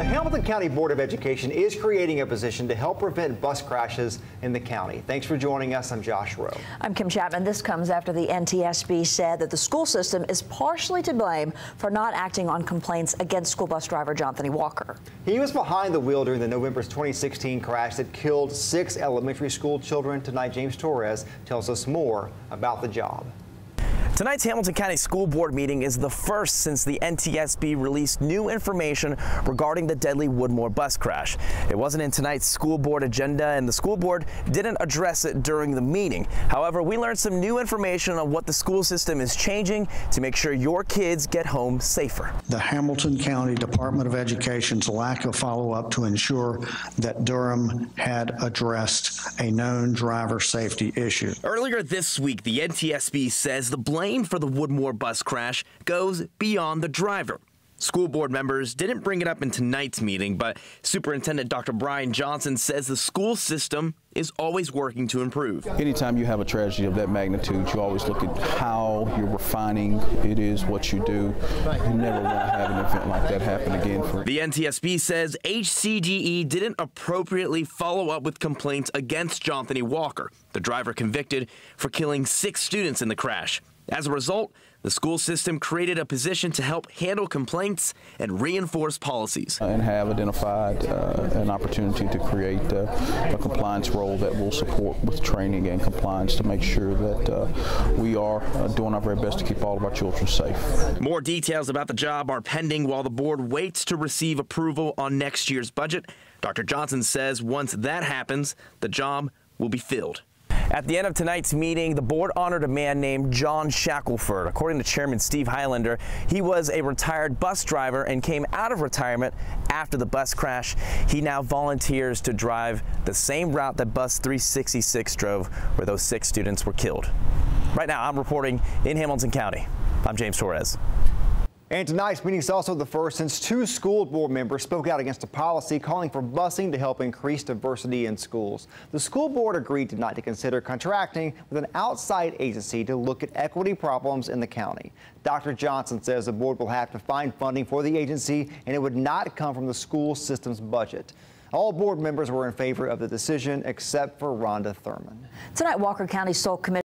The Hamilton County Board of Education is creating a position to help prevent bus crashes in the county. Thanks for joining us. I'm Josh Rowe. I'm Kim Chapman. This comes after the NTSB said that the school system is partially to blame for not acting on complaints against school bus driver Jonathan Walker. He was behind the wheel during the November 2016 crash that killed 6 elementary school children. Tonight, James Torres tells us more about the job. Tonight's Hamilton County School Board meeting is the first since the NTSB released new information regarding the deadly Woodmore bus crash. It wasn't in tonight's school board agenda, and the school board didn't address it during the meeting. However, we learned some new information on what the school system is changing to make sure your kids get home safer. The Hamilton County Department of Education's lack of follow-up to ensure that Durham had addressed a known driver safety issue. Earlier this week, the NTSB says the blame for the Woodmore bus crash goes beyond the driver. School board members didn't bring it up in tonight's meeting, but Superintendent Dr. Brian Johnson says the school system is always working to improve. Anytime you have a tragedy of that magnitude, you always look at how you're refining it is what you do. You never want to have an event like that happen again. The NTSB says HCDE didn't appropriately follow up with complaints against Jonathan Walker, the driver convicted for killing 6 students in the crash. As a result, the school system created a position to help handle complaints and reinforce policies. And have identified an opportunity to create a compliance role that will support with training and compliance to make sure that we are doing our very best to keep all of our children safe. More details about the job are pending while the board waits to receive approval on next year's budget. Dr. Johnson says once that happens, the job will be filled. At the end of tonight's meeting, the board honored a man named John Shackelford. According to Chairman Steve Highlander, he was a retired bus driver and came out of retirement after the bus crash. He now volunteers to drive the same route that bus 366 drove, where those 6 students were killed. Right now, I'm reporting in Hamilton County. I'm James Torres. And tonight's meeting is also the first since 2 school board members spoke out against a policy calling for busing to help increase diversity in schools. The school board agreed tonight to consider contracting with an outside agency to look at equity problems in the county. Dr. Johnson says the board will have to find funding for the agency, and it would not come from the school system's budget. All board members were in favor of the decision except for Rhonda Thurman. Tonight, Walker County Sole Commissioner